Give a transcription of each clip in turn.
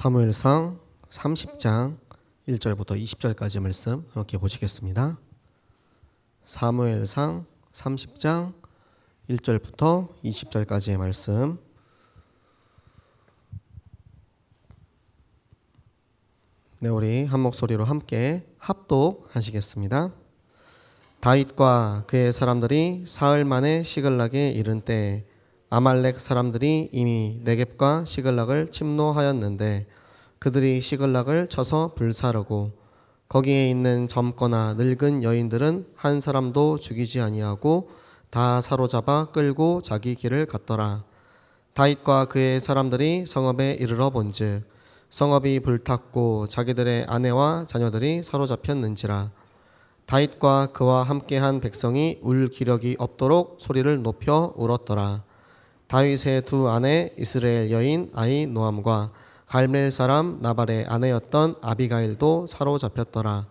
사무엘상 30장 1절부터 20절까지 말씀 함께 보시겠습니다. 사무엘상 30장 1절부터 20절까지의 말씀. 네, 우리 한 목소리로 함께 합독하시겠습니다. 다윗과 그의 사람들이 사흘 만에 시글락에 이른 때 아말렉 사람들이 이미 네겝과 시글락을 침노하였는데 그들이 시글락을 쳐서 불사르고 거기에 있는 젊거나 늙은 여인들은 한 사람도 죽이지 아니하고 다 사로잡아 끌고 자기 길을 갔더라. 다윗과 그의 사람들이 성읍에 이르러 본즉 성읍이 불탔고 자기들의 아내와 자녀들이 사로잡혔는지라. 다윗과 그와 함께한 백성이 울 기력이 없도록 소리를 높여 울었더라. 다윗의 두 아내 이스라엘 여인 아히노암과 갈멜 사람 나발의 아내였던 아비가일도 사로잡혔더라.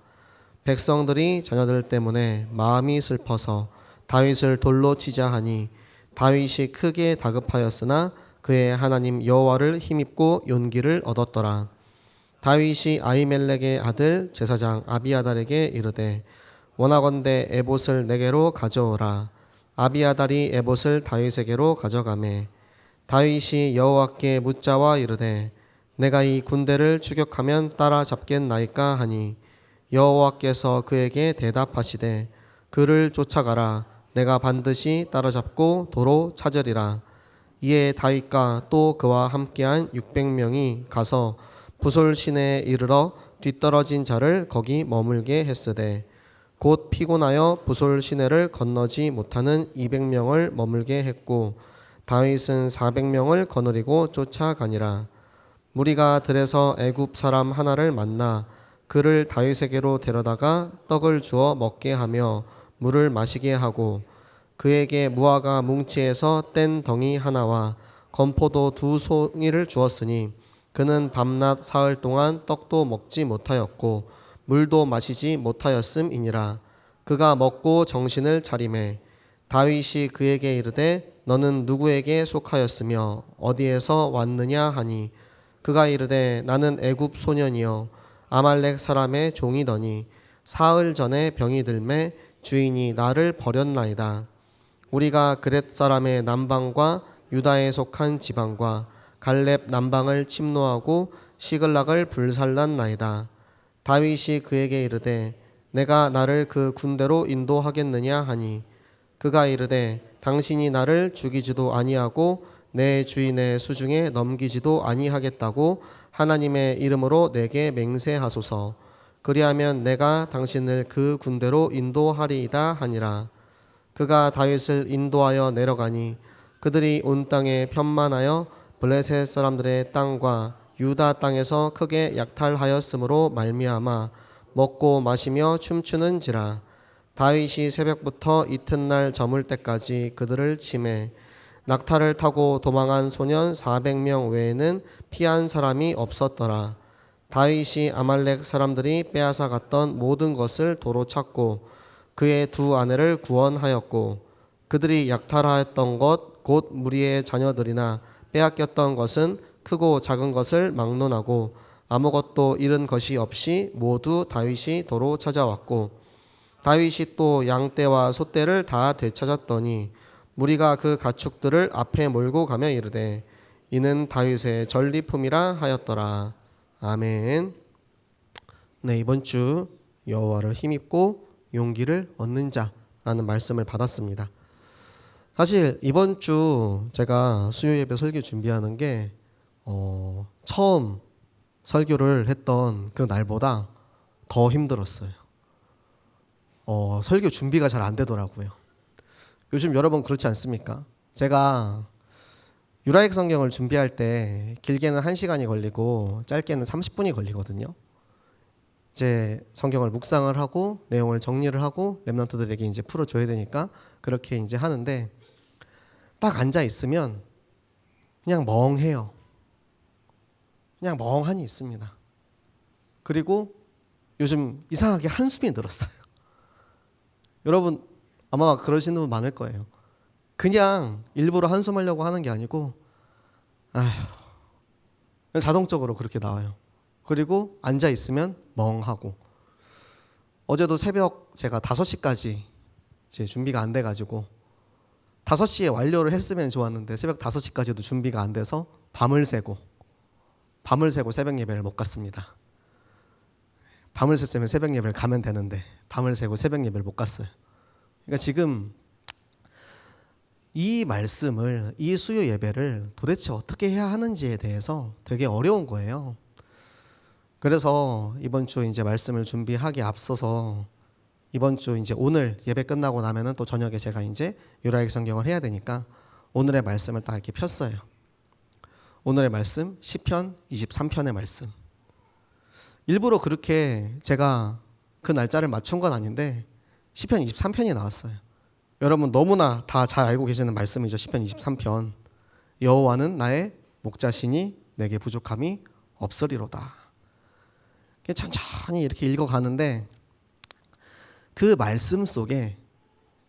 백성들이 자녀들 때문에 마음이 슬퍼서 다윗을 돌로 치자 하니 다윗이 크게 다급하였으나 그의 하나님 여호와를 힘입고 용기를 얻었더라. 다윗이 아히멜렉의 아들 제사장 아비아달에게 이르되 원하건대 에봇을 내게로 가져오라. 아비아달이 에봇을 다윗에게로 가져가매 다윗이 여호와께 묻자와 이르되 내가 이 군대를 추격하면 따라잡겠나이까 하니 여호와께서 그에게 대답하시되 그를 쫓아가라. 내가 반드시 따라잡고 도로 찾으리라. 이에 다윗과 또 그와 함께한 600명이 가서 부솔 시내에 이르러 뒤떨어진 자를 거기 머물게 했으되 곧 피곤하여 부솔 시내를 건너지 못하는 200명을 머물게 했고 다윗은 400명을 거느리고 쫓아가니라. 무리가 들에서 애굽 사람 하나를 만나 그를 다윗에게로 데려다가 떡을 주어 먹게 하며 물을 마시게 하고 그에게 무화과 뭉치에서 뗀 덩이 하나와 건포도 2송이를 주었으니 그는 밤낮 사흘 동안 떡도 먹지 못하였고 물도 마시지 못하였음이니라. 그가 먹고 정신을 차리매 다윗이 그에게 이르되 너는 누구에게 속하였으며 어디에서 왔느냐 하니 그가 이르되 나는 애굽 소년이요 아말렉 사람의 종이더니 사흘 전에 병이 들매 주인이 나를 버렸나이다. 우리가 그렛 사람의 남방과 유다에 속한 지방과 갈렙 남방을 침노하고 시글락을 불살랐나이다. 다윗이 그에게 이르되 내가 나를 그 군대로 인도하겠느냐 하니 그가 이르되 당신이 나를 죽이지도 아니하고 내 주인의 수중에 넘기지도 아니하겠다고 하나님의 이름으로 내게 맹세하소서. 그리하면 내가 당신을 그 군대로 인도하리이다 하니라. 그가 다윗을 인도하여 내려가니 그들이 온 땅에 편만하여 블레셋 사람들의 땅과 유다 땅에서 크게 약탈하였으므로 말미암아 먹고 마시며 춤추는지라. 다윗이 새벽부터 이튿날 저물 때까지 그들을 치매 낙타를 타고 도망한 소년 400명 외에는 피한 사람이 없었더라. 다윗이 아말렉 사람들이 빼앗아 갔던 모든 것을 도로 찾고 그의 두 아내를 구원하였고 그들이 약탈하였던 것 곧 무리의 자녀들이나 빼앗겼던 것은 크고 작은 것을 막론하고 아무것도 잃은 것이 없이 모두 다윗이 도로 찾아왔고 다윗이 또 양떼와 소떼를 다 되찾았더니 무리가 그 가축들을 앞에 몰고 가며 이르되 이는 다윗의 전리품이라 하였더라. 아멘. 네, 이번 주 여호와를 힘입고 용기를 얻는 자라는 말씀을 받았습니다. 사실 이번 주 제가 수요 예배 설교 준비하는 게 처음 설교를 했던 그 날보다 더 힘들었어요. 설교 준비가 잘 안 되더라고요. 요즘 여러분 그렇지 않습니까? 제가 유라익 성경을 준비할 때 길게는 1시간이 걸리고 짧게는 30분이 걸리거든요. 이제 성경을 묵상을 하고 내용을 정리를 하고 랩런트들에게 이제 풀어줘야 되니까 그렇게 이제 하는데 딱 앉아 있으면 그냥 멍해요. 그냥 멍하니 있습니다. 그리고 요즘 이상하게 한숨이 늘었어요. 여러분 아마 그러시는 분 많을 거예요. 그냥 일부러 한숨하려고 하는 게 아니고 아휴 자동적으로 그렇게 나와요. 그리고 앉아 있으면 멍하고. 어제도 새벽 제가 5시까지 이제 준비가 안 돼가지고 5시에 완료를 했으면 좋았는데 새벽 5시까지도 준비가 안 돼서 밤을 새고 새벽 예배를 못 갔습니다. 밤을 샜으면 새벽 예배를 가면 되는데 밤을 새고 새벽 예배를 못 갔어요. 그러니까 지금 이 말씀을, 이 수요 예배를 도대체 어떻게 해야 하는지에 대해서 되게 어려운 거예요. 그래서 이번 주 이제 말씀을 준비하기 앞서서 이번 주 이제 오늘 예배 끝나고 나면은 또 저녁에 제가 이제 유라역 성경을 해야 되니까 오늘의 말씀을 딱 이렇게 폈어요. 오늘의 말씀 시편 23편의 말씀. 일부러 그렇게 제가 그 날짜를 맞춘 건 아닌데 시편 23편이 나왔어요. 여러분 너무나 다 잘 알고 계시는 말씀이죠. 시편 23편. 여호와는 나의 목자시니 내게 부족함이 없으리로다. 천천히 이렇게 읽어가는데 그 말씀 속에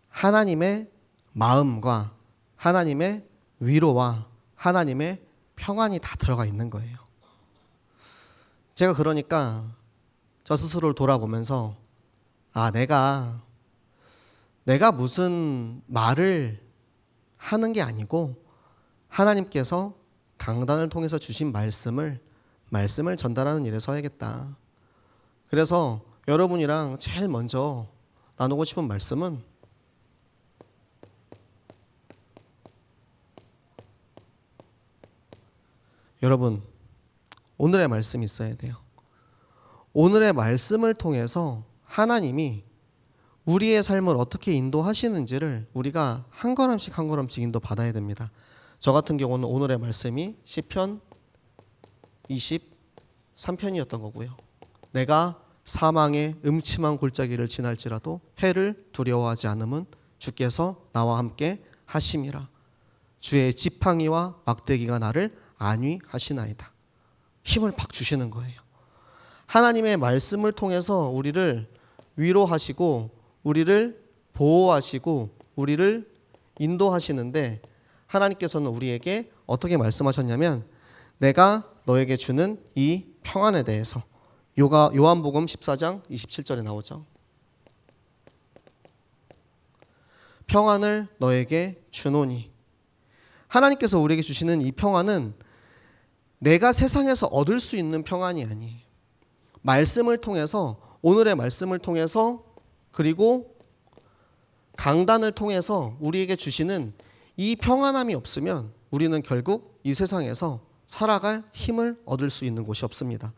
하나님의 마음과 하나님의 위로와 하나님의 평안이 다 들어가 있는 거예요. 제가 그러니까 저 스스로를 돌아보면서 내가 무슨 말을 하는 게 아니고 하나님께서 강단을 통해서 주신 말씀을 전달하는 일에 서야겠다. 그래서 여러분이랑 제일 먼저 나누고 싶은 말씀은 여러분 오늘의 말씀이 있어야 돼요. 오늘의 말씀을 통해서 하나님이 우리의 삶을 어떻게 인도하시는지를 우리가 한 걸음씩 한 걸음씩 인도받아야 됩니다. 저 같은 경우는 오늘의 말씀이 시편 23편이었던 거고요. 내가 사망의 음침한 골짜기를 지날지라도 해를 두려워하지 않음은 주께서 나와 함께 하심이라. 주의 지팡이와 막대기가 나를 안위하시나이다. 힘을 팍 주시는 거예요. 하나님의 말씀을 통해서 우리를 위로하시고 우리를 보호하시고 우리를 인도하시는데 하나님께서는 우리에게 어떻게 말씀하셨냐면 내가 너에게 주는 이 평안에 대해서 요한복음 14장 27절에 나오죠. 평안을 너에게 주노니. 하나님께서 우리에게 주시는 이 평안은 내가 세상에서 얻을 수 있는 평안이 아니에요. 말씀을 통해서 오늘의 말씀을 통해서 그리고 강단을 통해서 우리에게 주시는 이 평안함이 없으면 우리는 결국 이 세상에서 살아갈 힘을 얻을 수 있는 곳이 없습니다.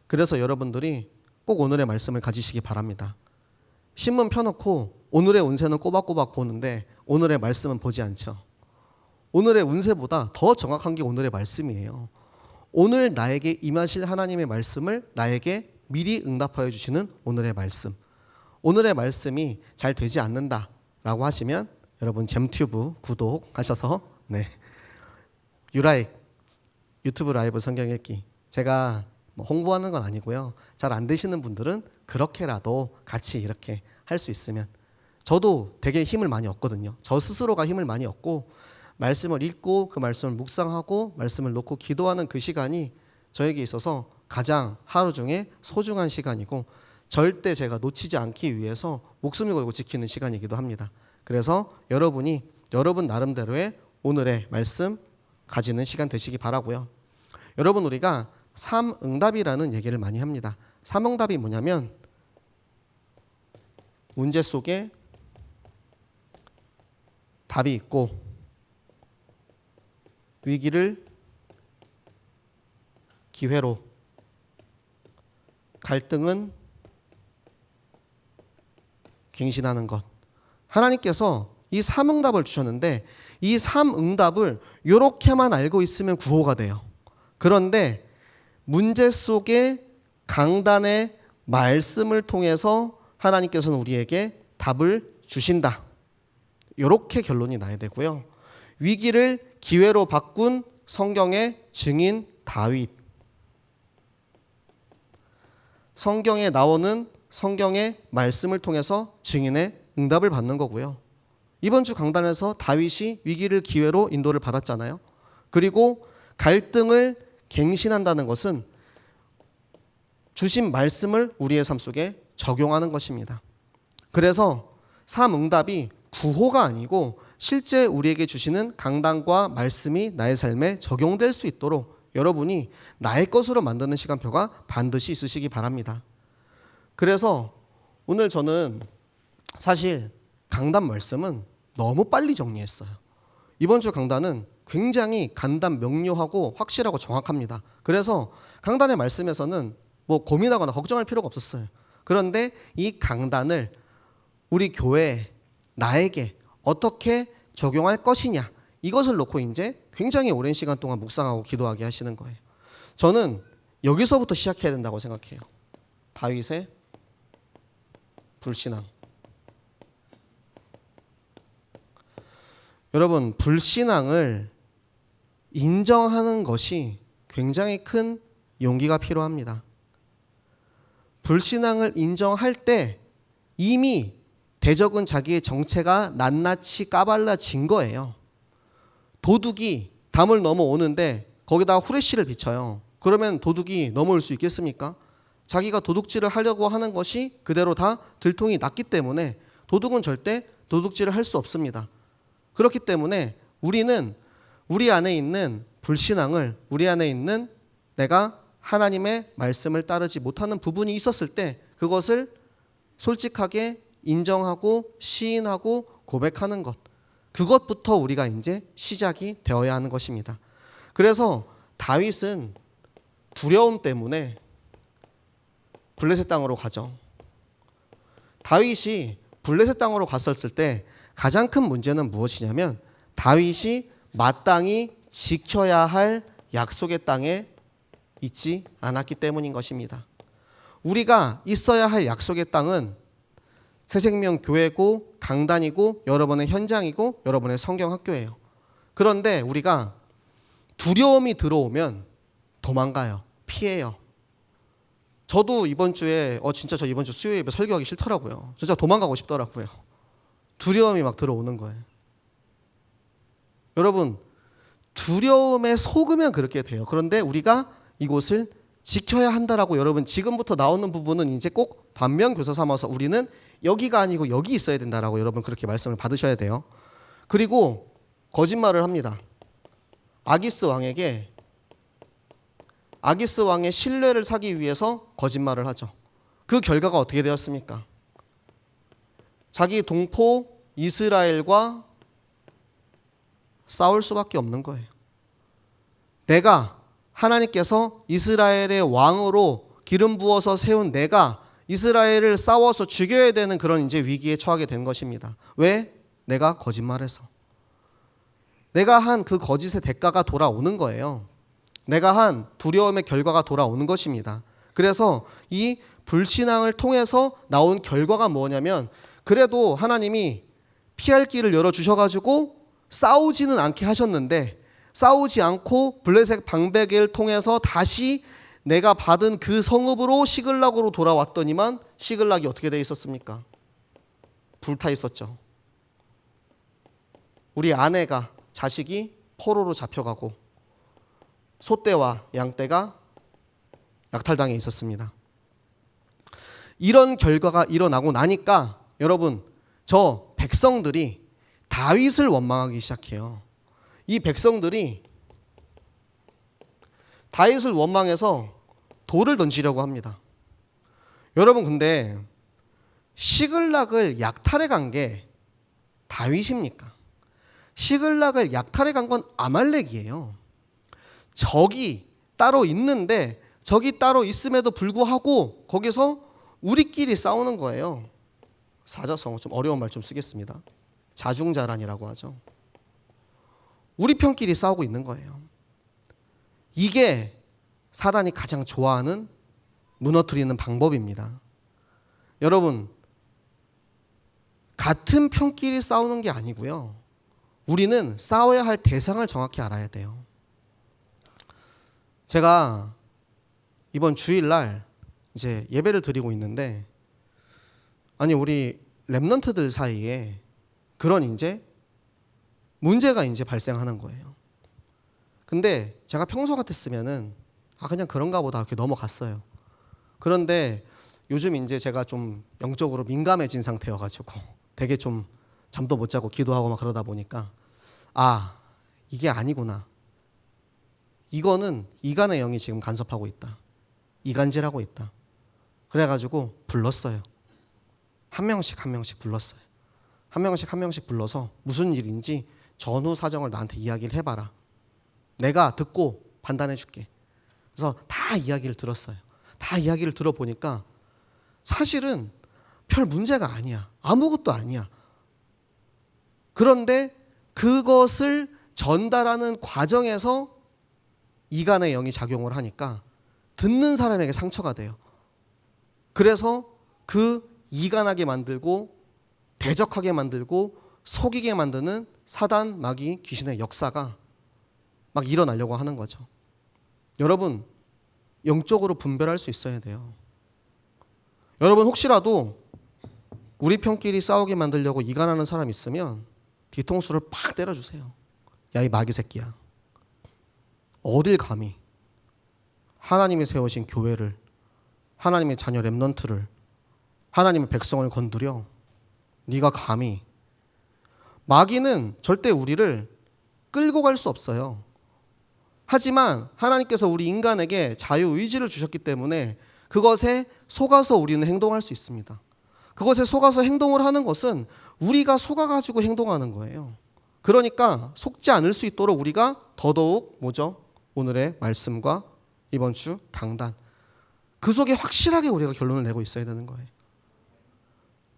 그래서 여러분들이 꼭 오늘의 말씀을 가지시기 바랍니다. 신문 펴놓고 오늘의 운세는 꼬박꼬박 보는데 오늘의 말씀은 보지 않죠. 오늘의 운세보다 더 정확한 게 오늘의 말씀이에요. 오늘 나에게 임하실 하나님의 말씀을 나에게 미리 응답하여 주시는 오늘의 말씀. 오늘의 말씀이 잘 되지 않는다라고 하시면 여러분 잼튜브 구독하셔서 유라익 유튜브 라이브 성경 읽기 제가 홍보하는 건 아니고요. 잘 안 되시는 분들은 그렇게라도 같이 이렇게 할 수 있으면 저도 되게 힘을 많이 얻거든요. 저 스스로가 힘을 많이 얻고 말씀을 읽고 그 말씀을 묵상하고 말씀을 놓고 기도하는 그 시간이 저에게 있어서 가장 하루 중에 소중한 시간이고 절대 제가 놓치지 않기 위해서 목숨을 걸고 지키는 시간이기도 합니다. 그래서 여러분이 여러분 나름대로의 오늘의 말씀 가지는 시간 되시기 바라고요. 여러분 우리가 삼응답이라는 얘기를 많이 합니다. 삼응답이 뭐냐면 문제 속에 답이 있고 위기를 기회로 갈등은 갱신하는 것. 하나님께서 이 삼응답을 주셨는데 이 삼응답을 이렇게만 알고 있으면 구호가 돼요. 그런데 문제 속에 강단의 말씀을 통해서 하나님께서는 우리에게 답을 주신다. 이렇게 결론이 나야 되고요. 위기를 기회로 바꾼 성경의 증인 다윗. 성경에 나오는 성경의 말씀을 통해서 증인의 응답을 받는 거고요. 이번 주 강단에서 다윗이 위기를 기회로 인도를 받았잖아요. 그리고 갈등을 갱신한다는 것은 주신 말씀을 우리의 삶 속에 적용하는 것입니다. 그래서 삼응답이 구호가 아니고 실제 우리에게 주시는 강단과 말씀이 나의 삶에 적용될 수 있도록 여러분이 나의 것으로 만드는 시간표가 반드시 있으시기 바랍니다. 그래서 오늘 저는 사실 강단 말씀은 너무 빨리 정리했어요. 이번 주 강단은 굉장히 간단 명료하고 확실하고 정확합니다. 그래서 강단의 말씀에서는 뭐 고민하거나 걱정할 필요가 없었어요. 그런데 이 강단을 우리 교회에 나에게 어떻게 적용할 것이냐, 이것을 놓고 이제 굉장히 오랜 시간 동안 묵상하고 기도하게 하시는 거예요. 저는 여기서부터 시작해야 된다고 생각해요. 다윗의 불신앙. 여러분, 불신앙을 인정하는 것이 굉장히 큰 용기가 필요합니다. 불신앙을 인정할 때 이미 대적은 자기의 정체가 낱낱이 까발라진 거예요. 도둑이 담을 넘어오는데 거기다가 후레쉬를 비춰요. 그러면 도둑이 넘어올 수 있겠습니까? 자기가 도둑질을 하려고 하는 것이 그대로 다 들통이 났기 때문에 도둑은 절대 도둑질을 할 수 없습니다. 그렇기 때문에 우리는 우리 안에 있는 불신앙을, 우리 안에 있는 내가 하나님의 말씀을 따르지 못하는 부분이 있었을 때 그것을 솔직하게 인정하고 시인하고 고백하는 것, 그것부터 우리가 이제 시작이 되어야 하는 것입니다. 그래서 다윗은 두려움 때문에 블레셋 땅으로 가죠. 다윗이 블레셋 땅으로 갔었을 때 가장 큰 문제는 무엇이냐면 다윗이 마땅히 지켜야 할 약속의 땅에 있지 않았기 때문인 것입니다. 우리가 있어야 할 약속의 땅은 새생명 교회고 강단이고 여러분의 현장이고 여러분의 성경 학교예요. 그런데 우리가 두려움이 들어오면 도망가요. 피해요. 저도 이번 주에 진짜 저 이번 주 수요 예배 설교하기 싫더라고요. 진짜 도망가고 싶더라고요. 두려움이 막 들어오는 거예요. 여러분, 두려움에 속으면 그렇게 돼요. 그런데 우리가 이곳을 지켜야 한다라고 여러분 지금부터 나오는 부분은 이제 꼭 반면교사 삼아서 우리는 여기가 아니고 여기 있어야 된다라고 여러분 그렇게 말씀을 받으셔야 돼요. 그리고 거짓말을 합니다. 아기스 왕에게 아기스 왕의 신뢰를 사기 위해서 거짓말을 하죠. 그 결과가 어떻게 되었습니까? 자기 동포 이스라엘과 싸울 수밖에 없는 거예요. 내가 하나님께서 이스라엘의 왕으로 기름 부어서 세운 내가 이스라엘을 싸워서 죽여야 되는 그런 이제 위기에 처하게 된 것입니다. 왜? 내가 거짓말해서. 내가 한 그 거짓의 대가가 돌아오는 거예요. 내가 한 두려움의 결과가 돌아오는 것입니다. 그래서 이 불신앙을 통해서 나온 결과가 뭐냐면 그래도 하나님이 피할 길을 열어주셔가지고 싸우지는 않게 하셨는데 싸우지 않고 블레셋 방백을 통해서 다시 내가 받은 그 성읍으로 시글락으로 돌아왔더니만 시글락이 어떻게 되어 있었습니까? 불타 있었죠. 우리 아내가 자식이 포로로 잡혀가고 소떼와 양떼가 약탈당해 있었습니다. 이런 결과가 일어나고 나니까 여러분 저 백성들이 다윗을 원망하기 시작해요. 이 백성들이 다윗을 원망해서 돌을 던지려고 합니다. 여러분 근데 시글락을 약탈해 간 게 다윗입니까? 시글락을 약탈해 간 건 아말렉이에요. 적이 따로 있는데 적이 따로 있음에도 불구하고 거기서 우리끼리 싸우는 거예요. 사자성어 좀 어려운 말 좀 쓰겠습니다. 자중자란이라고 하죠. 우리 편끼리 싸우고 있는 거예요. 이게 사단이 가장 좋아하는 무너뜨리는 방법입니다. 여러분, 같은 편끼리 싸우는 게 아니고요. 우리는 싸워야 할 대상을 정확히 알아야 돼요. 제가 이번 주일날 이제 예배를 드리고 있는데 아니 우리 렘넌트들 사이에 그런 이제 문제가 이제 발생하는 거예요. 근데 제가 평소 같았으면은 그냥 그런가 보다 이렇게 넘어갔어요. 그런데 요즘 이제 제가 좀 영적으로 민감해진 상태여가지고 되게 좀 잠도 못 자고 기도하고 막 그러다 보니까 이게 아니구나. 이거는 이간의 영이 지금 간섭하고 있다. 이간질하고 있다. 그래가지고 불렀어요. 한 명씩 불렀어요. 한 명씩 불러서 무슨 일인지 전후 사정을 나한테 이야기를 해봐라. 내가 듣고 판단해 줄게. 그래서 다 이야기를 들었어요. 다 이야기를 들어보니까 사실은 별 문제가 아니야. 아무것도 아니야. 그런데 그것을 전달하는 과정에서 이간의 영이 작용을 하니까 듣는 사람에게 상처가 돼요. 그래서 그 이간하게 만들고 대적하게 만들고 속이게 만드는 사단, 마귀, 귀신의 역사가 막 일어나려고 하는 거죠. 여러분, 영적으로 분별할 수 있어야 돼요. 여러분, 혹시라도 우리 편끼리 싸우게 만들려고 이간하는 사람 있으면 뒤통수를 팍 때려주세요. 야, 이 마귀 새끼야. 어딜 감히 하나님이 세우신 교회를, 하나님의 자녀 렘넌트를, 하나님의 백성을 건드려? 네가 감히. 마귀는 절대 우리를 끌고 갈 수 없어요. 하지만 하나님께서 우리 인간에게 자유의지를 주셨기 때문에 그것에 속아서 우리는 행동할 수 있습니다. 그것에 속아서 행동을 하는 것은 우리가 속아가지고 행동하는 거예요. 그러니까 속지 않을 수 있도록 우리가 더더욱 오늘의 말씀과 이번 주 강단, 그 속에 확실하게 우리가 결론을 내고 있어야 되는 거예요.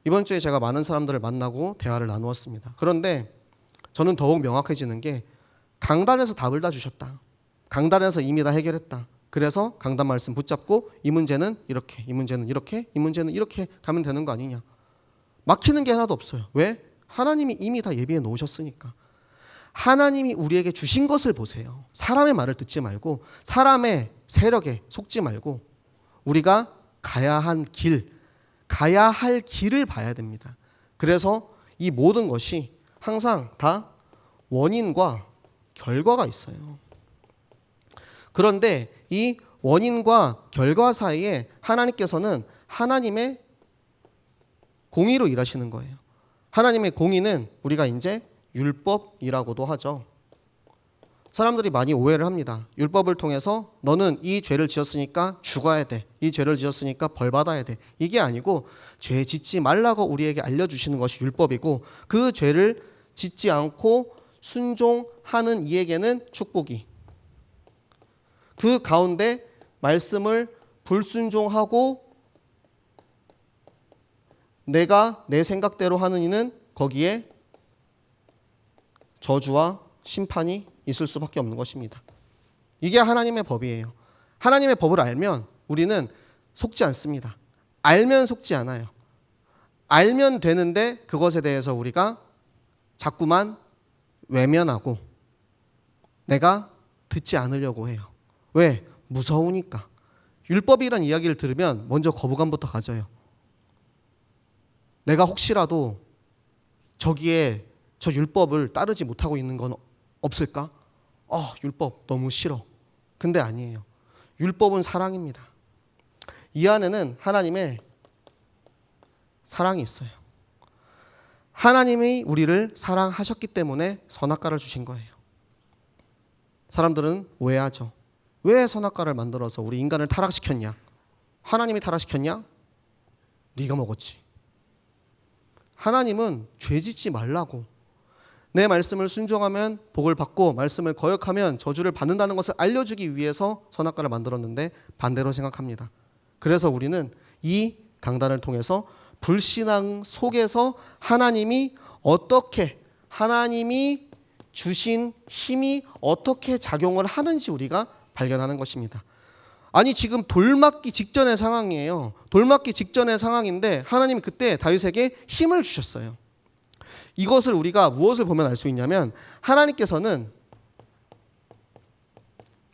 이번 주에 제가 많은 사람들을 만나고 대화를 나누었습니다. 그런데 저는 더욱 명확해지는 게 강단에서 답을 다 주셨다. 강단에서 이미 다 해결했다. 그래서 강단 말씀 붙잡고 이 문제는 이렇게, 이 문제는 이렇게, 이 문제는 이렇게 가면 되는 거 아니냐. 막히는 게 하나도 없어요. 왜? 하나님이 이미 다 예비해 놓으셨으니까. 하나님이 우리에게 주신 것을 보세요. 사람의 말을 듣지 말고 사람의 세력에 속지 말고 우리가 가야 할 길을 봐야 됩니다. 그래서 이 모든 것이 항상 다 원인과 결과가 있어요. 그런데 이 원인과 결과 사이에 하나님께서는 하나님의 공의로 일하시는 거예요. 하나님의 공의는 우리가 이제 율법이라고도 하죠. 사람들이 많이 오해를 합니다. 율법을 통해서 너는 이 죄를 지었으니까 죽어야 돼. 이 죄를 지었으니까 벌 받아야 돼. 이게 아니고 죄 짓지 말라고 우리에게 알려주시는 것이 율법이고 그 죄를 짓지 않고 순종하는 이에게는 축복이. 그 가운데 말씀을 불순종하고 내가 내 생각대로 하는 이는 거기에 저주와 심판이 있을 수밖에 없는 것입니다. 이게 하나님의 법이에요. 하나님의 법을 알면 우리는 속지 않습니다. 알면 속지 않아요. 알면 되는데 그것에 대해서 우리가 자꾸만 외면하고 내가 듣지 않으려고 해요. 왜? 무서우니까. 율법이란 이야기를 들으면 먼저 거부감부터 가져요. 내가 혹시라도 저기에 저 율법을 따르지 못하고 있는 건 없을까? 율법 너무 싫어. 근데 아니에요. 율법은 사랑입니다. 이 안에는 하나님의 사랑이 있어요. 하나님이 우리를 사랑하셨기 때문에 선악과를 주신 거예요. 사람들은 오해하죠. 왜 선악과를 만들어서 우리 인간을 타락시켰냐? 하나님이 타락시켰냐? 네가 먹었지. 하나님은 죄 짓지 말라고, 내 말씀을 순종하면 복을 받고 말씀을 거역하면 저주를 받는다는 것을 알려주기 위해서 선악과를 만들었는데 반대로 생각합니다. 그래서 우리는 이 강단을 통해서 불신앙 속에서 하나님이 주신 힘이 어떻게 작용을 하는지 우리가 발견하는 것입니다. 아니 지금 돌맞기 직전의 상황이에요. 돌맞기 직전의 상황인데 하나님이 그때 다윗에게 힘을 주셨어요. 이것을 우리가 무엇을 보면 알 수 있냐면 하나님께서는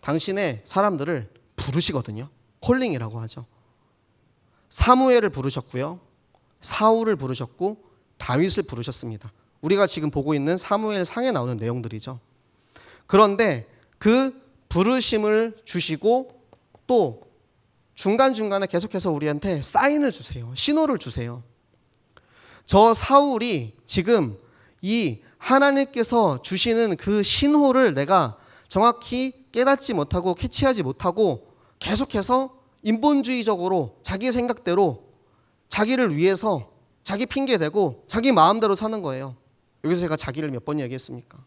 당신의 사람들을 부르시거든요. 콜링이라고 하죠. 사무엘을 부르셨고요. 사울을 부르셨고 다윗을 부르셨습니다. 우리가 지금 보고 있는 사무엘 상에 나오는 내용들이죠. 그런데 그 부르심을 주시고 또 중간중간에 계속해서 우리한테 사인을 주세요. 신호를 주세요. 저 사울이 지금 이 하나님께서 주시는 그 신호를 내가 정확히 깨닫지 못하고 캐치하지 못하고 계속해서 인본주의적으로 자기 생각대로 자기를 위해서 자기 핑계대고 자기 마음대로 사는 거예요. 여기서 제가 자기를 몇 번 얘기했습니까?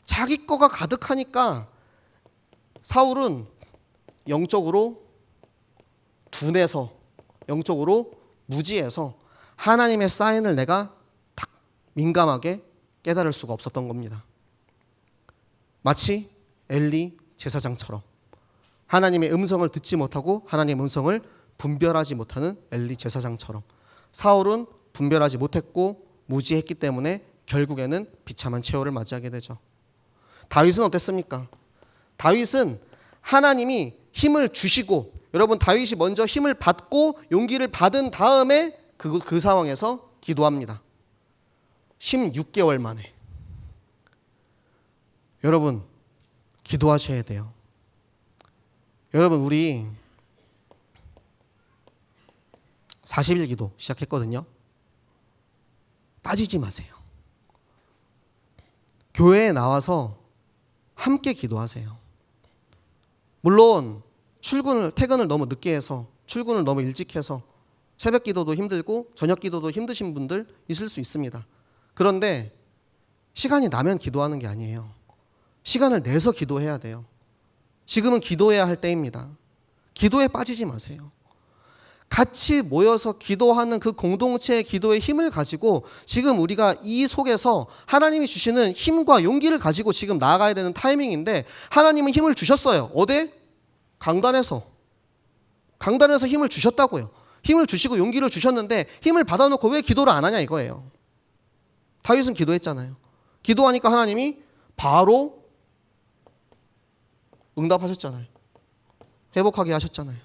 자기 거가 가득하니까 사울은 영적으로 둔해서 영적으로 무지해서 하나님의 사인을 내가 딱 민감하게 깨달을 수가 없었던 겁니다. 마치 엘리 제사장처럼 하나님의 음성을 듣지 못하고 하나님의 음성을 분별하지 못하는 엘리 제사장처럼 사울은 분별하지 못했고 무지했기 때문에 결국에는 비참한 최후를 맞이하게 되죠. 다윗은 어땠습니까? 다윗은 하나님이 힘을 주시고, 여러분 다윗이 먼저 힘을 받고 용기를 받은 다음에 그 상황에서 기도합니다. 16개월 만에. 여러분 기도하셔야 돼요. 여러분 우리 40일 기도 시작했거든요. 빠지지 마세요. 교회에 나와서 함께 기도하세요. 물론 퇴근을 너무 늦게 해서 출근을 너무 일찍 해서 새벽 기도도 힘들고 저녁 기도도 힘드신 분들 있을 수 있습니다. 그런데 시간이 나면 기도하는 게 아니에요. 시간을 내서 기도해야 돼요. 지금은 기도해야 할 때입니다. 기도에 빠지지 마세요. 같이 모여서 기도하는 그 공동체의 기도의 힘을 가지고 지금 우리가 이 속에서 하나님이 주시는 힘과 용기를 가지고 지금 나아가야 되는 타이밍인데, 하나님은 힘을 주셨어요. 어디? 강단에서 힘을 주셨다고요. 힘을 주시고 용기를 주셨는데 힘을 받아놓고 왜 기도를 안 하냐 이거예요. 다윗은 기도했잖아요. 기도하니까 하나님이 바로 응답하셨잖아요. 회복하게 하셨잖아요.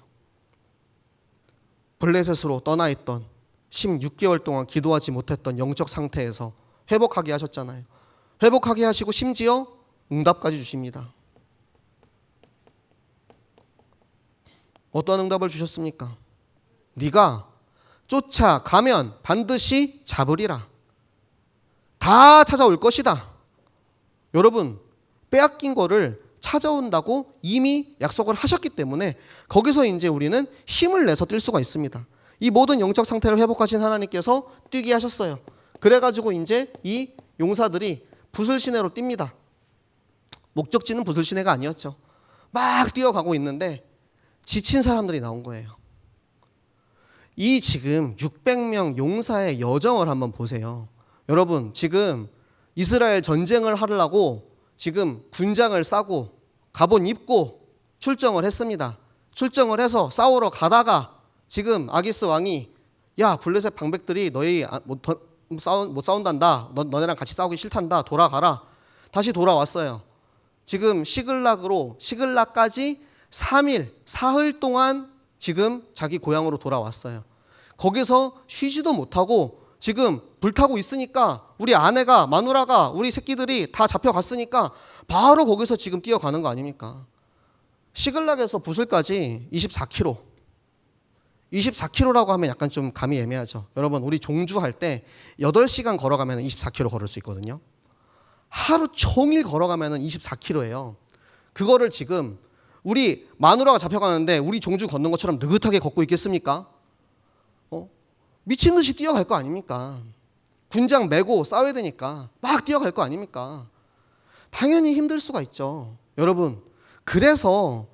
블레셋으로 떠나 있던 16개월 동안 기도하지 못했던 영적 상태에서 회복하게 하셨잖아요. 회복하게 하시고 심지어 응답까지 주십니다. 어떤 응답을 주셨습니까? 네가 쫓아가면 반드시 잡으리라. 다 찾아올 것이다. 여러분 빼앗긴 거를 찾아온다고 이미 약속을 하셨기 때문에 거기서 이제 우리는 힘을 내서 뛸 수가 있습니다. 이 모든 영적 상태를 회복하신 하나님께서 뛰게 하셨어요. 그래가지고 이제 이 용사들이 붓을시내로 뜁니다. 목적지는 붓을시내가 아니었죠. 막 뛰어가고 있는데 지친 사람들이 나온 거예요. 이 지금 600명 용사의 여정을 한번 보세요. 여러분 지금 이스라엘 전쟁을 하려고 지금 군장을 싸고 갑옷 입고 출정을 했습니다. 출정을 해서 싸우러 가다가 지금 아기스 왕이 야 블레셋 방백들이 너희 못 싸운단다. 너네랑 같이 싸우기 싫단다. 돌아가라. 다시 돌아왔어요. 지금 시글락까지 3일 사흘 동안 지금 자기 고향으로 돌아왔어요. 거기서 쉬지도 못하고 지금 불타고 있으니까 우리 아내가 마누라가 우리 새끼들이 다 잡혀갔으니까 바로 거기서 지금 뛰어가는 거 아닙니까? 시글락에서 부슬까지 24km. 24km라고 하면 약간 좀 감이 애매하죠. 여러분 우리 종주할 때 8시간 걸어가면 24km 걸을 수 있거든요. 하루 종일 걸어가면 24km예요. 그거를 지금 우리 마누라가 잡혀가는데 우리 종주 걷는 것처럼 느긋하게 걷고 있겠습니까? 미친 듯이 뛰어갈 거 아닙니까? 군장 메고 싸워야 되니까 막 뛰어갈 거 아닙니까? 당연히 힘들 수가 있죠. 여러분 그래서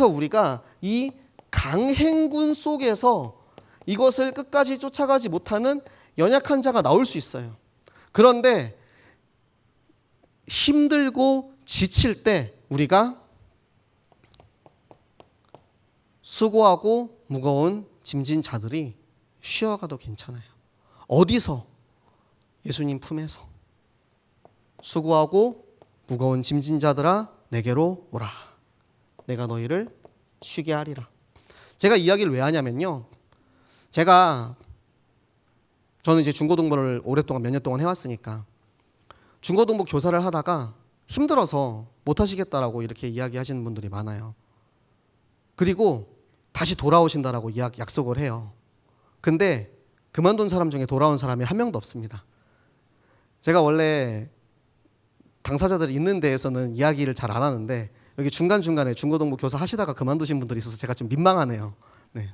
우리가 이 강행군 속에서 이것을 끝까지 쫓아가지 못하는 연약한 자가 나올 수 있어요. 그런데 힘들고 지칠 때 우리가 수고하고 무거운 짐진 자들이 쉬어가도 괜찮아요. 어디서? 예수님 품에서. 수고하고 무거운 짐진 자들아 내게로 오라. 내가 너희를 쉬게 하리라. 제가 이야기를 왜 하냐면요. 저는 이제 중고등부를 오랫동안 몇 년 동안 해왔으니까 중고등부 교사를 하다가 힘들어서 못 하시겠다라고 이렇게 이야기하시는 분들이 많아요. 그리고 다시 돌아오신다라고 약속을 해요. 근데 그만둔 사람 중에 돌아온 사람이 한 명도 없습니다. 제가 원래 당사자들이 있는 데에서는 이야기를 잘 안 하는데 여기 중간중간에 중고등부 교사 하시다가 그만두신 분들이 있어서 제가 좀 민망하네요. 네.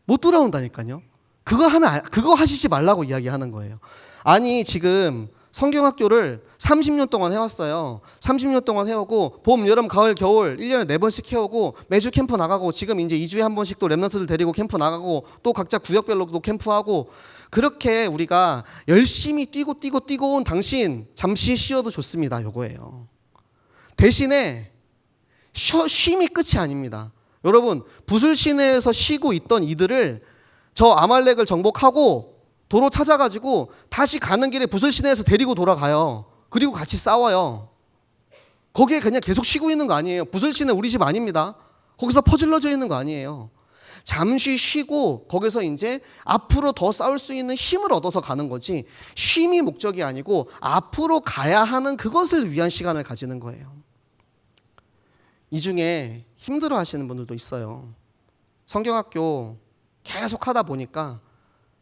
못 돌아온다니까요. 그거 하시지 말라고 이야기하는 거예요. 아니 지금 성경학교를 30년 동안 해왔어요. 30년 동안 해오고 봄, 여름, 가을, 겨울 1년에 4번씩 해오고 매주 캠프 나가고 지금 이제 2주에 한 번씩 또 랩런트들 데리고 캠프 나가고 또 각자 구역별로 또 캠프하고 그렇게 우리가 열심히 뛰고 온 당신 잠시 쉬어도 좋습니다. 요거예요. 대신에 쉼이 끝이 아닙니다. 여러분 붓을 시내에서 쉬고 있던 이들을 저 아말렉을 정복하고 도로 찾아가지고 다시 가는 길에 붓을 시내에서 데리고 돌아가요. 그리고 같이 싸워요. 거기에 그냥 계속 쉬고 있는 거 아니에요. 붓을 시내 우리 집 아닙니다. 거기서 퍼질러져 있는 거 아니에요. 잠시 쉬고 거기서 이제 앞으로 더 싸울 수 있는 힘을 얻어서 가는 거지 쉼이 목적이 아니고 앞으로 가야 하는 그것을 위한 시간을 가지는 거예요. 이 중에 힘들어 하시는 분들도 있어요. 성경학교 계속 하다 보니까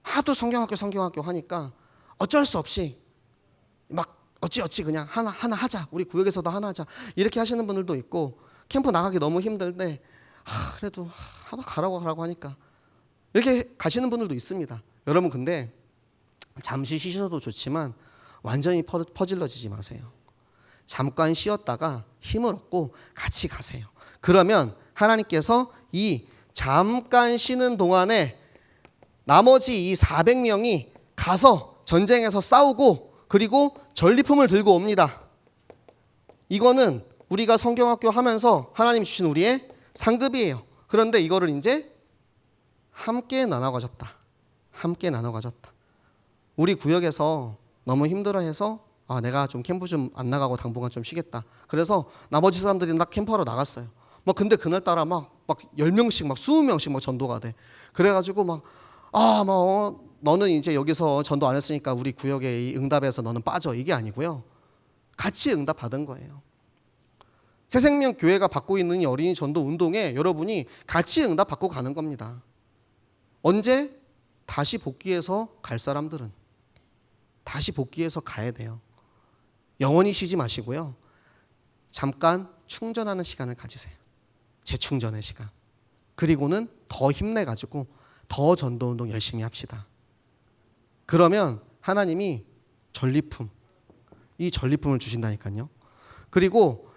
하도 성경학교 하니까 어쩔 수 없이 막 어찌 그냥 하나 하자. 우리 구역에서도 하나 하자. 이렇게 하시는 분들도 있고 캠프 나가기 너무 힘들데 그래도 하다 가라고 하니까 이렇게 가시는 분들도 있습니다. 여러분 근데 잠시 쉬셔도 좋지만 완전히 퍼질러지지 마세요. 잠깐 쉬었다가 힘을 얻고 같이 가세요. 그러면 하나님께서 이 잠깐 쉬는 동안에 나머지 이 400명이 가서 전쟁에서 싸우고 그리고 전리품을 들고 옵니다. 이거는 우리가 성경학교 하면서 하나님 주신 우리의 상급이에요. 그런데 이거를 이제 함께 나눠 가졌다. 우리 구역에서 너무 힘들어해서 내가 좀 캠프 좀 안 나가고 당분간 좀 쉬겠다. 그래서 나머지 사람들이 다 캠프하러 나갔어요. 근데 그날따라 막 10명씩 막 20명씩 막 전도가 돼. 그래가지고 너는 이제 여기서 전도 안 했으니까 우리 구역의 이 응답에서 너는 빠져. 이게 아니고요. 같이 응답 받은 거예요. 새생명 교회가 받고 있는 이 어린이 전도 운동에 여러분이 같이 응답 받고 가는 겁니다. 언제? 다시 복귀해서 갈 사람들은 다시 복귀해서 가야 돼요. 영원히 쉬지 마시고요. 잠깐 충전하는 시간을 가지세요. 재충전의 시간. 그리고는 더 힘내가지고 더 전도운동 열심히 합시다. 그러면 하나님이 이 전리품을 주신다니까요. 그리고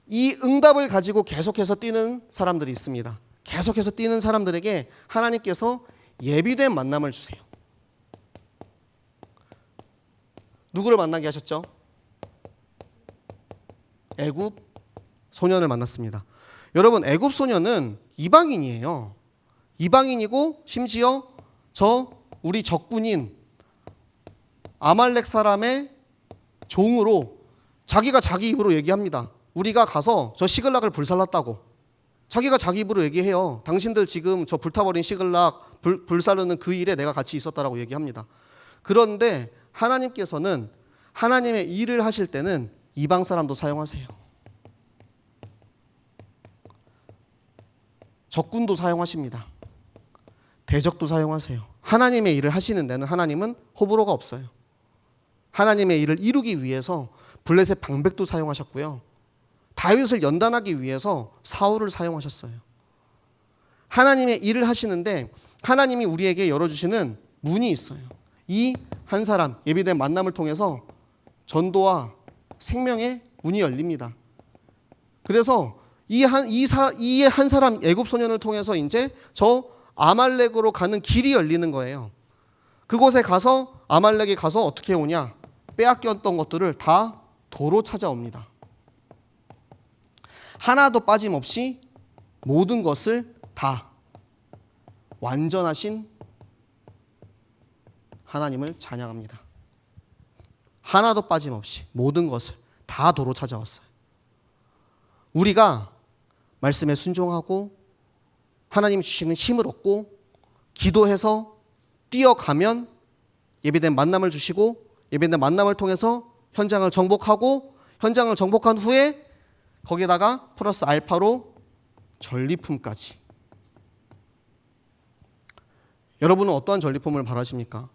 이 응답을 가지고 계속해서 뛰는 사람들이 있습니다. 계속해서 뛰는 사람들에게 하나님께서 예비된 만남을 주세요. 누구를 만나게 하셨죠? 애굽 소년을 만났습니다. 여러분 애굽 소년은 이방인이에요. 이방인이고 심지어 우리 적군인 아말렉 사람의 종으로 자기가 자기 입으로 얘기합니다. 우리가 가서 저 시글락을 불살랐다고. 자기가 자기 입으로 얘기해요. 당신들 지금 저 불타버린 시글락 불사르는 그 일에 내가 같이 있었다라고 얘기합니다. 그런데 하나님께서는 하나님의 일을 하실 때는 이방 사람도 사용하세요. 적군도 사용하십니다. 대적도 사용하세요. 하나님의 일을 하시는 데는 하나님은 호불호가 없어요. 하나님의 일을 이루기 위해서 블레셋 방백도 사용하셨고요. 다윗을 연단하기 위해서 사울을 사용하셨어요. 하나님의 일을 하시는데 하나님이 우리에게 열어주시는 문이 있어요. 이 한 사람 예비된 만남을 통해서 전도와 생명의 문이 열립니다. 그래서 이 한 사람 애굽 소년을 통해서 이제 저 아말렉으로 가는 길이 열리는 거예요. 그곳에 가서 아말렉이 가서 어떻게 오냐? 빼앗겼던 것들을 다 도로 찾아옵니다. 하나도 빠짐없이 모든 것을 다 완전하신 하나님을 찬양합니다. 하나도 빠짐없이 모든 것을 다 도로 찾아왔어요. 우리가 말씀에 순종하고 하나님이 주시는 힘을 얻고 기도해서 뛰어가면 예비된 만남을 주시고 예비된 만남을 통해서 현장을 정복하고 현장을 정복한 후에 거기다가 플러스 알파로 전리품까지. 여러분은 어떠한 전리품을 바라십니까?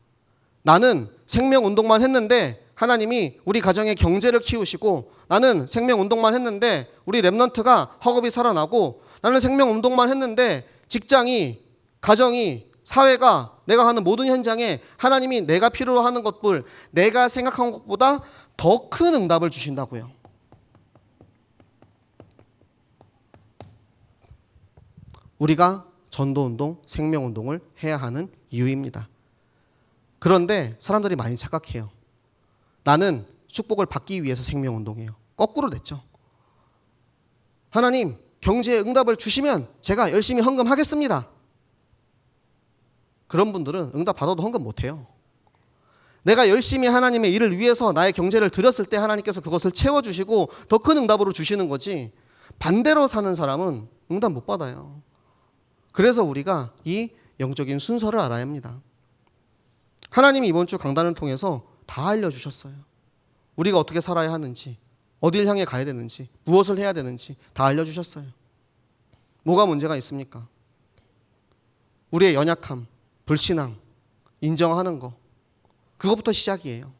나는 생명운동만 했는데 하나님이 우리 가정의 경제를 키우시고, 나는 생명운동만 했는데 우리 렘넌트가 학업이 살아나고, 나는 생명운동만 했는데 직장이, 가정이, 사회가, 내가 하는 모든 현장에 하나님이 내가 필요로 하는 것들, 내가 생각한 것보다 더 큰 응답을 주신다고요. 우리가 전도운동, 생명운동을 해야 하는 이유입니다. 그런데 사람들이 많이 착각해요. 나는 축복을 받기 위해서 생명운동해요. 거꾸로 됐죠. 하나님, 경제에 응답을 주시면 제가 열심히 헌금하겠습니다. 그런 분들은 응답 받아도 헌금 못해요. 내가 열심히 하나님의 일을 위해서 나의 경제를 드렸을 때 하나님께서 그것을 채워주시고 더 큰 응답으로 주시는 거지, 반대로 사는 사람은 응답 못 받아요. 그래서 우리가 이 영적인 순서를 알아야 합니다. 하나님이 이번 주 강단을 통해서 다 알려주셨어요. 우리가 어떻게 살아야 하는지, 어딜 향해 가야 되는지, 무엇을 해야 되는지 다 알려주셨어요. 뭐가 문제가 있습니까? 우리의 연약함, 불신앙, 인정하는 거, 그것부터 시작이에요.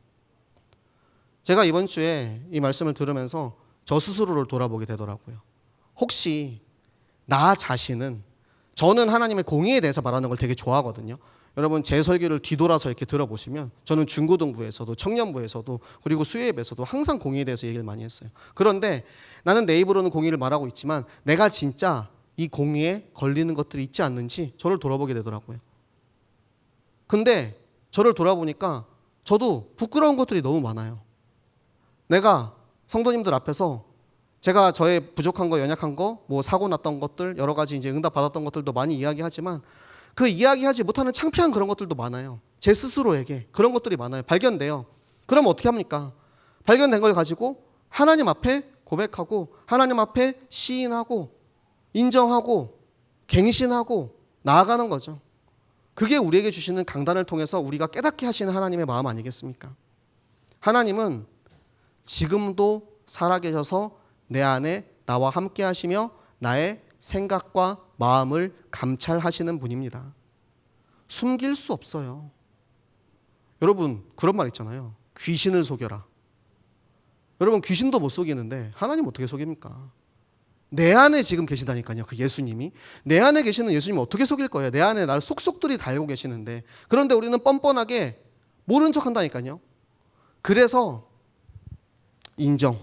제가 이번 주에 이 말씀을 들으면서 저 스스로를 돌아보게 되더라고요. 혹시 나 자신은, 저는 하나님의 공의에 대해서 말하는 걸 되게 좋아하거든요. 여러분 제 설교를 뒤돌아서 이렇게 들어보시면 저는 중고등부에서도 청년부에서도 그리고 수예업에서도 항상 공의에 대해서 얘기를 많이 했어요. 그런데 나는 내 입으로는 공의를 말하고 있지만 내가 진짜 이 공의에 걸리는 것들이 있지 않는지 저를 돌아보게 되더라고요. 근데 저를 돌아보니까 저도 부끄러운 것들이 너무 많아요. 내가 성도님들 앞에서 제가 저의 부족한 거, 연약한 거, 뭐 사고 났던 것들, 여러 가지 이제 응답 받았던 것들도 많이 이야기하지만 그 이야기하지 못하는 창피한 그런 것들도 많아요. 제 스스로에게 그런 것들이 많아요. 발견돼요. 그럼 어떻게 합니까? 발견된 걸 가지고 하나님 앞에 고백하고, 하나님 앞에 시인하고, 인정하고, 갱신하고 나아가는 거죠. 그게 우리에게 주시는 강단을 통해서 우리가 깨닫게 하시는 하나님의 마음 아니겠습니까? 하나님은 지금도 살아계셔서 내 안에 나와 함께 하시며 나의 생각과 마음을 감찰하시는 분입니다. 숨길 수 없어요. 여러분 그런 말 있잖아요. 귀신을 속여라. 여러분 귀신도 못 속이는데 하나님 어떻게 속입니까? 내 안에 지금 계시다니까요. 그 예수님이. 내 안에 계시는 예수님이 어떻게 속일 거예요? 내 안에 날 속속들이 달고 계시는데. 그런데 우리는 뻔뻔하게 모른 척 한다니까요. 그래서 인정,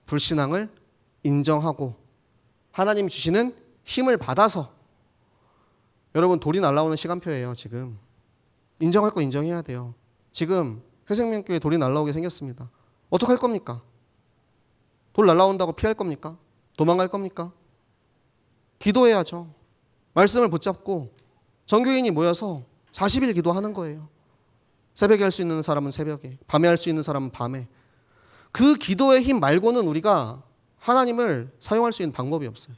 불신앙을 인정하고 하나님이 주시는 힘을 받아서, 여러분 돌이 날아오는 시간표예요. 지금 인정할 거 인정해야 돼요. 지금 회생명교회 돌이 날아오게 생겼습니다. 어떻게 할 겁니까? 돌 날아온다고 피할 겁니까? 도망갈 겁니까? 기도해야죠. 말씀을 붙잡고 정교인이 모여서 40일 기도하는 거예요. 새벽에 할 수 있는 사람은 새벽에, 밤에 할 수 있는 사람은 밤에. 그 기도의 힘 말고는 우리가 하나님을 사용할 수 있는 방법이 없어요.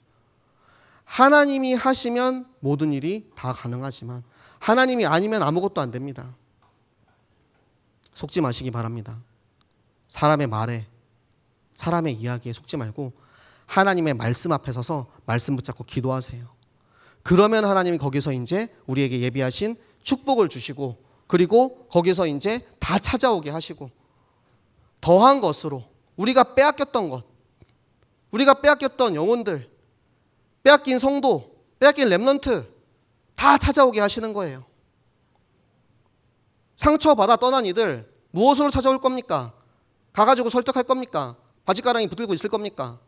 하나님이 하시면 모든 일이 다 가능하지만 하나님이 아니면 아무것도 안 됩니다. 속지 마시기 바랍니다. 사람의 말에, 사람의 이야기에 속지 말고 하나님의 말씀 앞에 서서 말씀 붙잡고 기도하세요. 그러면 하나님이 거기서 이제 우리에게 예비하신 축복을 주시고, 그리고 거기서 이제 다 찾아오게 하시고, 더한 것으로 우리가 빼앗겼던 것, 우리가 빼앗겼던 영혼들, 빼앗긴 성도, 빼앗긴 렘넌트 다 찾아오게 하시는 거예요. 상처받아 떠난 이들 무엇으로 찾아올 겁니까? 가가지고 설득할 겁니까? 바지가랑이 붙들고 있을 겁니까?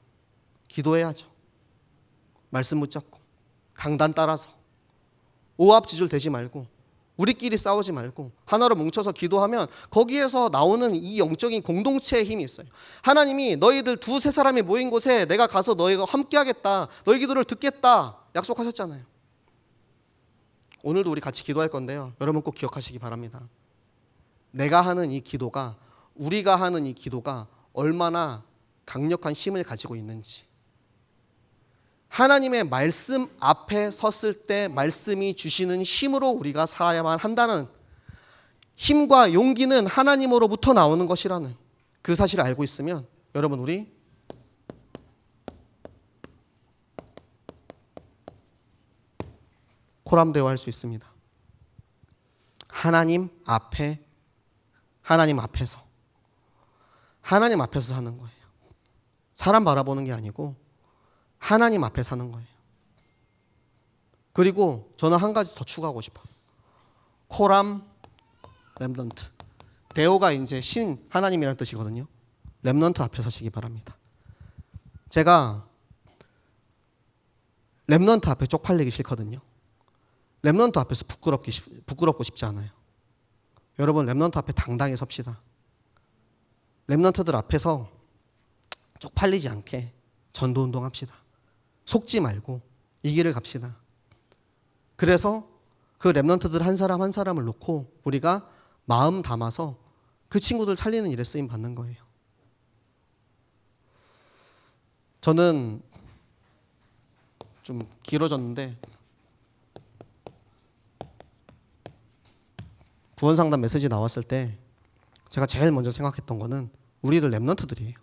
기도해야죠. 말씀 붙잡고 강단 따라서 오합지졸 되지 말고 우리끼리 싸우지 말고 하나로 뭉쳐서 기도하면 거기에서 나오는 이 영적인 공동체의 힘이 있어요. 하나님이 너희들 두세 사람이 모인 곳에 내가 가서 너희가 함께 하겠다, 너희 기도를 듣겠다 약속하셨잖아요. 오늘도 우리 같이 기도할 건데요. 여러분 꼭 기억하시기 바랍니다. 내가 하는 이 기도가, 우리가 하는 이 기도가 얼마나 강력한 힘을 가지고 있는지, 하나님의 말씀 앞에 섰을 때 말씀이 주시는 힘으로 우리가 살아야만 한다는, 힘과 용기는 하나님으로부터 나오는 것이라는, 그 사실을 알고 있으면 여러분 우리 코람 대화할 수 있습니다. 하나님 앞에서 사는 거예요. 사람 바라보는 게 아니고 하나님 앞에 사는 거예요. 그리고 저는 한 가지 더 추가하고 싶어요. 코람 렘넌트. 데오가 이제 신 하나님이라는 뜻이거든요. 렘넌트 앞에 서시기 바랍니다. 제가 렘넌트 앞에 쪽팔리기 싫거든요. 렘넌트 앞에서 부끄럽고 싶지 않아요. 여러분 렘넌트 앞에 당당히 섭시다. 렘넌트들 앞에서 쪽팔리지 않게 전도운동 합시다. 속지 말고 이 길을 갑시다. 그래서 그 렘넌트들 한 사람 한 사람을 놓고 우리가 마음 담아서 그 친구들 살리는 일에 쓰임 받는 거예요. 저는 좀 길어졌는데 구원상담 메시지 나왔을 때 제가 제일 먼저 생각했던 거는 우리들 렘넌트들이에요.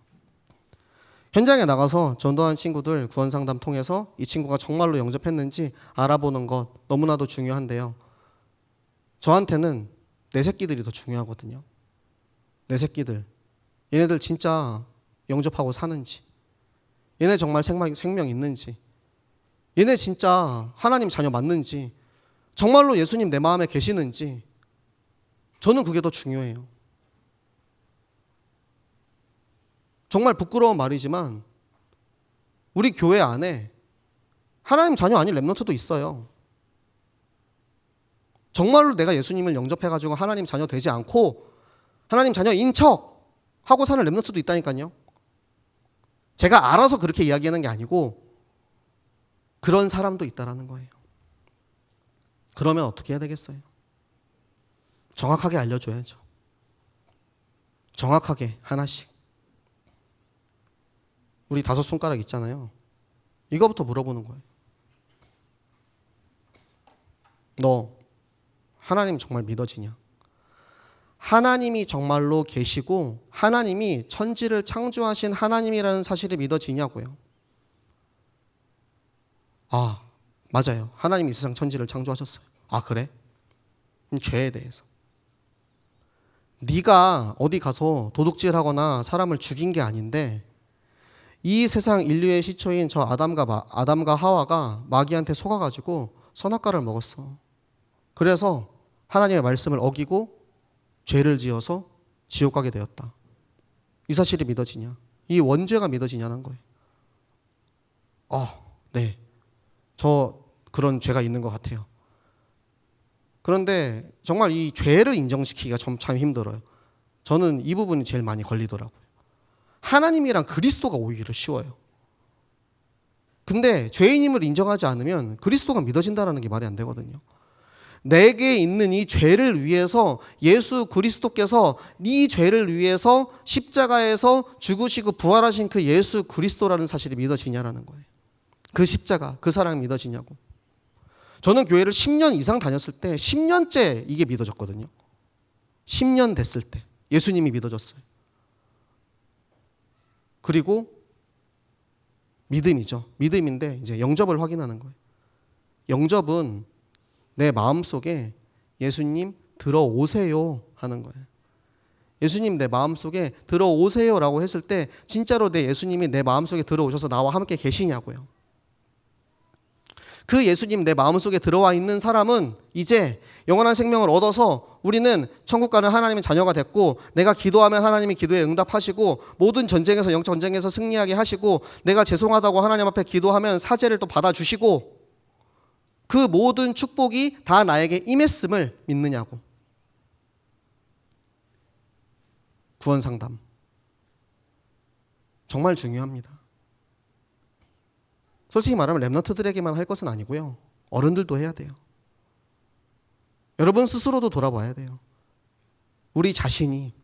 현장에 나가서 전도한 친구들 구원상담 통해서 이 친구가 정말로 영접했는지 알아보는 것 너무나도 중요한데요. 저한테는 내 새끼들이 더 중요하거든요. 내 새끼들. 얘네들 진짜 영접하고 사는지, 얘네 정말 생명 있는지, 얘네 진짜 하나님 자녀 맞는지, 정말로 예수님 내 마음에 계시는지, 저는 그게 더 중요해요. 정말 부끄러운 말이지만 우리 교회 안에 하나님 자녀 아닌 렘넌트도 있어요. 정말로 내가 예수님을 영접해가지고 하나님 자녀 되지 않고 하나님 자녀인 척 하고 사는 렘넌트도 있다니까요. 제가 알아서 그렇게 이야기하는 게 아니고 그런 사람도 있다라는 거예요. 그러면 어떻게 해야 되겠어요? 정확하게 알려줘야죠. 정확하게 하나씩. 우리 5손가락 있잖아요. 이거부터 물어보는 거예요. 너 하나님 정말 믿어지냐? 하나님이 정말로 계시고 하나님이 천지를 창조하신 하나님이라는 사실이 믿어지냐고요. 아, 맞아요. 하나님이 이 세상 천지를 창조하셨어요. 아, 그래? 죄에 대해서. 네가 어디 가서 도둑질하거나 사람을 죽인 게 아닌데 이 세상 인류의 시초인 저 아담과 하와가 마귀한테 속아가지고 선악과를 먹었어. 그래서 하나님의 말씀을 어기고 죄를 지어서 지옥 가게 되었다. 이 사실이 믿어지냐? 이 원죄가 믿어지냐는 거예요. 네. 저 그런 죄가 있는 것 같아요. 그런데 정말 이 죄를 인정시키기가 참 힘들어요. 저는 이 부분이 제일 많이 걸리더라고요. 하나님이랑 그리스도가 오히려 쉬워요. 근데 죄인임을 인정하지 않으면 그리스도가 믿어진다는 게 말이 안 되거든요. 내게 있는 이 죄를 위해서 예수 그리스도께서 네 죄를 위해서 십자가에서 죽으시고 부활하신 그 예수 그리스도라는 사실이 믿어지냐라는 거예요. 그 십자가, 그 사랑이 믿어지냐고. 저는 교회를 10년 이상 다녔을 때 10년째 이게 믿어졌거든요. 10년 됐을 때 예수님이 믿어졌어요. 그리고 믿음이죠. 믿음인데 이제 영접을 확인하는 거예요. 영접은 내 마음속에 예수님 들어오세요 하는 거예요. 예수님 내 마음속에 들어오세요라고 했을 때 진짜로 내 예수님이 내 마음속에 들어오셔서 나와 함께 계시냐고요. 그 예수님 내 마음속에 들어와 있는 사람은 이제 영원한 생명을 얻어서 우리는 천국 가는 하나님의 자녀가 됐고, 내가 기도하면 하나님이 기도에 응답하시고, 모든 전쟁에서 영적 전쟁에서 승리하게 하시고, 내가 죄송하다고 하나님 앞에 기도하면 사죄를 또 받아주시고, 그 모든 축복이 다 나에게 임했음을 믿느냐고. 구원상담 정말 중요합니다. 솔직히 말하면 렘넌트들에게만 할 것은 아니고요. 어른들도 해야 돼요. 여러분 스스로도 돌아봐야 돼요. 우리 자신이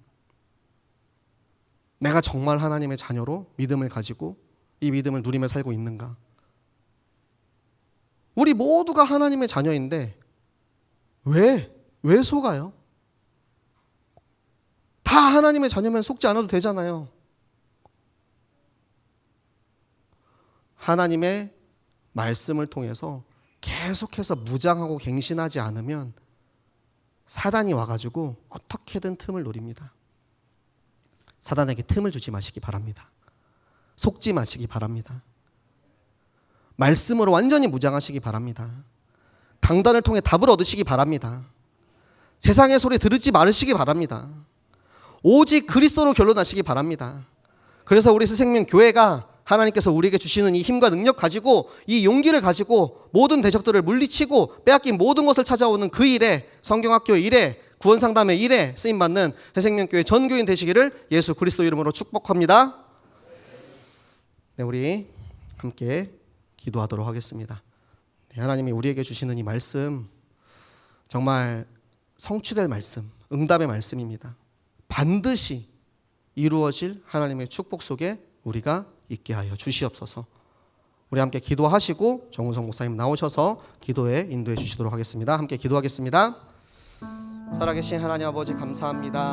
내가 정말 하나님의 자녀로 믿음을 가지고 이 믿음을 누리며 살고 있는가. 우리 모두가 하나님의 자녀인데 왜 속아요? 다 하나님의 자녀면 속지 않아도 되잖아요. 하나님의 말씀을 통해서 계속해서 무장하고 갱신하지 않으면 사단이 와가지고 어떻게든 틈을 노립니다. 사단에게 틈을 주지 마시기 바랍니다. 속지 마시기 바랍니다. 말씀으로 완전히 무장하시기 바랍니다. 강단을 통해 답을 얻으시기 바랍니다. 세상의 소리 들으지 말으시기 바랍니다. 오직 그리스도로 결론하시기 바랍니다. 그래서 우리 스생명 교회가 하나님께서 우리에게 주시는 이 힘과 능력 가지고 이 용기를 가지고 모든 대적들을 물리치고 빼앗긴 모든 것을 찾아오는 그 일에, 성경학교 일에, 구원상담의 일에 쓰임받는 새생명교회 전 교인 되시기를 예수 그리스도 이름으로 축복합니다. 네, 우리 함께 기도하도록 하겠습니다. 네, 하나님이 우리에게 주시는 이 말씀 정말 성취될 말씀, 응답의 말씀입니다. 반드시 이루어질 하나님의 축복 속에 우리가 있게 하여 주시옵소서. 우리 함께 기도하시고 정우성 목사님 나오셔서 기도에 인도해 주시도록 하겠습니다. 함께 기도하겠습니다. 살아계신 하나님 아버지 감사합니다.